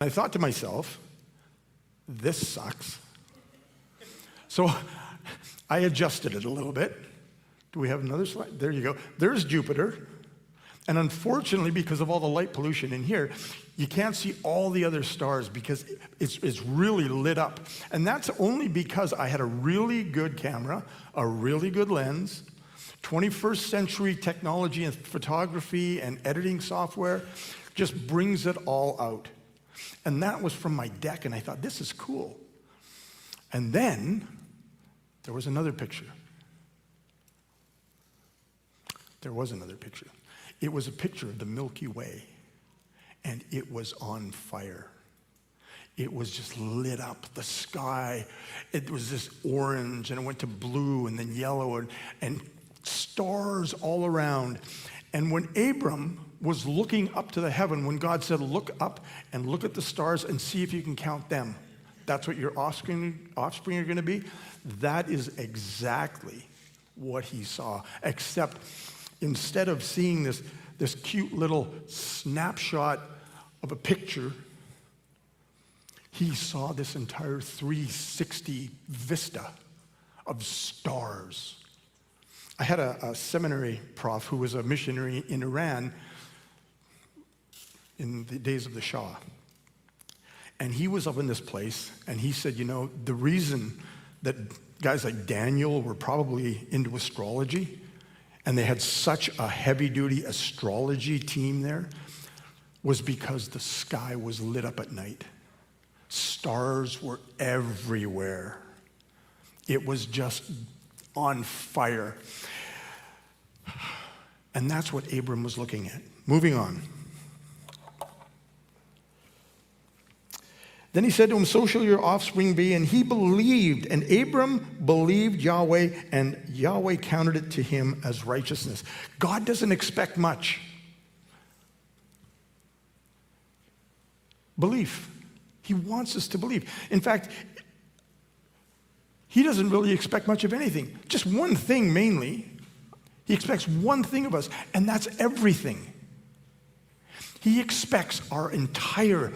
I thought to myself, this sucks. So I adjusted it a little bit. Do we have another slide? There you go. There's Jupiter. And unfortunately, because of all the light pollution in here, you can't see all the other stars because it's really lit up. And that's only because I had a really good camera, a really good lens, 21st century technology and photography and editing software just brings it all out. And that was from my deck, and I thought, this is cool. And then there was another picture. There was another picture. It was a picture of the Milky Way, and it was on fire. It was just lit up, the sky. It was this orange, and it went to blue, and then yellow, and stars all around. And when Abram was looking up to the heaven, when God said, look up and look at the stars and see if you can count them, that's what your offspring are going to be. That is exactly what he saw, except instead of seeing this cute little snapshot of a picture, he saw this entire 360 vista of stars. I had a seminary prof who was a missionary in Iran in the days of the Shah. And he was up in this place, and he said, you know, the reason that guys like Daniel were probably into astrology, and they had such a heavy-duty astrology team there, was because the sky was lit up at night. Stars were everywhere. It was just on fire. And that's what Abram was looking at. Moving on. Then he said to him, so shall your offspring be. And he believed, and Abram believed Yahweh, and Yahweh counted it to him as righteousness. God doesn't expect much. Belief. He wants us to believe. In fact, he doesn't really expect much of anything. Just one thing mainly. He expects one thing of us, and that's everything. He expects our entire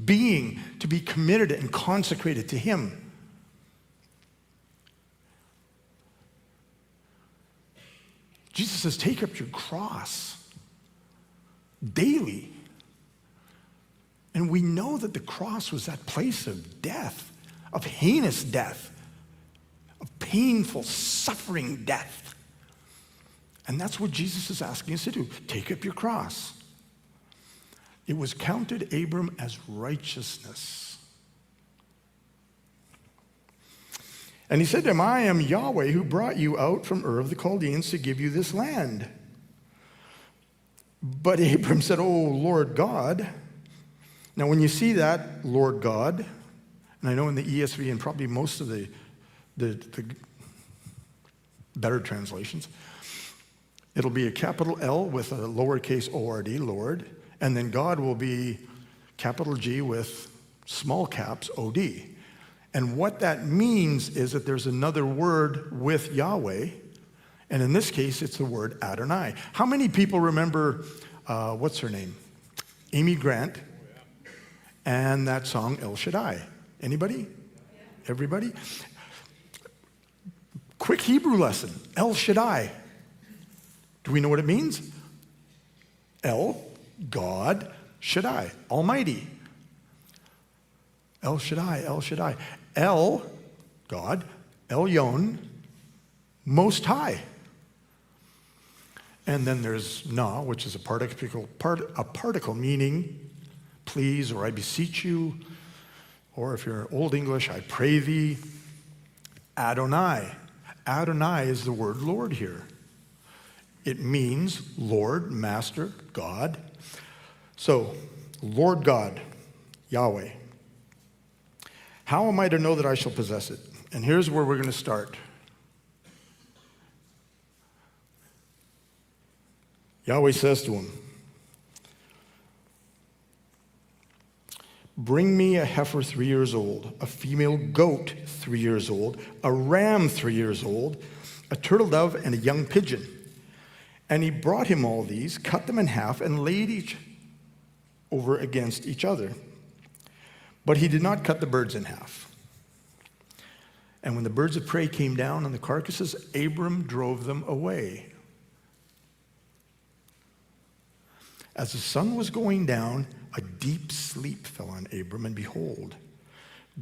being to be committed and consecrated to him. Jesus says, take up your cross daily. And we know that the cross was that place of death, of heinous death, of painful, suffering death. And that's what Jesus is asking us to do. Take up your cross. It was counted Abram as righteousness. And he said to him, I am Yahweh who brought you out from Ur of the Chaldeans to give you this land. But Abram said, oh, Lord God. Now, when you see that, Lord God, and I know in the ESV and probably most of the better translations, it'll be a capital L with a lowercase O-R-D, Lord, and then God will be capital G with small caps O-D. And what that means is that there's another word with Yahweh, and in this case, it's the word Adonai. How many people remember, what's her name? Amy Grant, and that song, El Shaddai? Anybody? Everybody? Quick Hebrew lesson, El Shaddai. Do we know what it means? El, God, Shaddai, Almighty. El Shaddai, El Shaddai. El, God, Elyon, Most High. And then there's Na, which is a particle meaning please, or I beseech you, or if you're Old English, I pray thee. Adonai. Adonai is the word Lord here. It means Lord, Master, God. So, Lord God, Yahweh. How am I to know that I shall possess it? And here's where we're going to start. Yahweh says to him, bring me a heifer 3 years old, a female goat 3 years old, a ram 3 years old, a turtle dove, and a young pigeon. And he brought him all these, cut them in half, and laid each over against each other. But he did not cut the birds in half. And when the birds of prey came down on the carcasses, Abram drove them away. As the sun was going down, a deep sleep fell on Abram, and behold,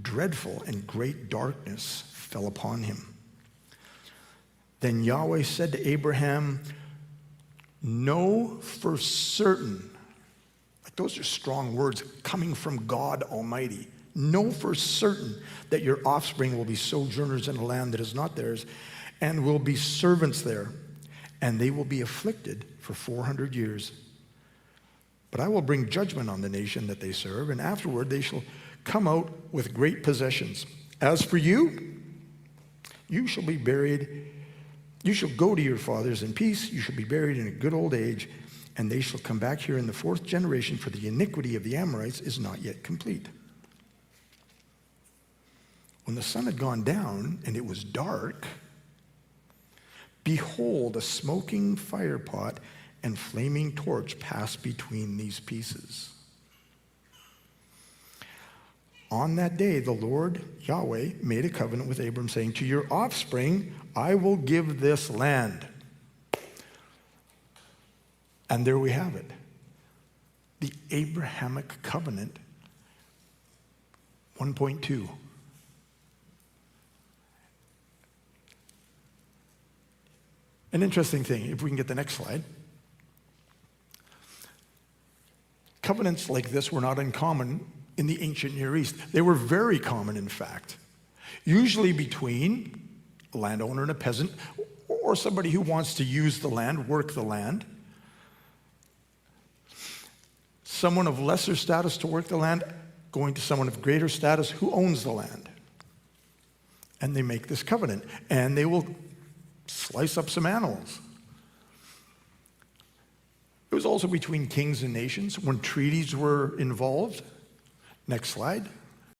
dreadful and great darkness fell upon him. Then Yahweh said to Abraham, know for certain, like those are strong words coming from God Almighty. Know for certain that your offspring will be sojourners in a land that is not theirs, and will be servants there, and they will be afflicted for 400 years. But I will bring judgment on the nation that they serve, and afterward they shall come out with great possessions. As for you, you shall be buried. You shall go to your fathers in peace. You shall be buried in a good old age, and they shall come back here in the 4th generation, for the iniquity of the Amorites is not yet complete. When the sun had gone down and it was dark, behold, a smoking firepot and flaming torch passed between these pieces. On that day, the Lord Yahweh made a covenant with Abram, saying, to your offspring I will give this land. And there we have it. The Abrahamic covenant 1.2. An interesting thing, if we can get the next slide. Covenants like this were not uncommon in the ancient Near East. They were very common, in fact. Usually between a landowner and a peasant, or somebody who wants to use the land, work the land. Someone of lesser status to work the land, going to someone of greater status who owns the land. And they make this covenant, and they will slice up some animals. It was also between kings and nations when treaties were involved. Next slide.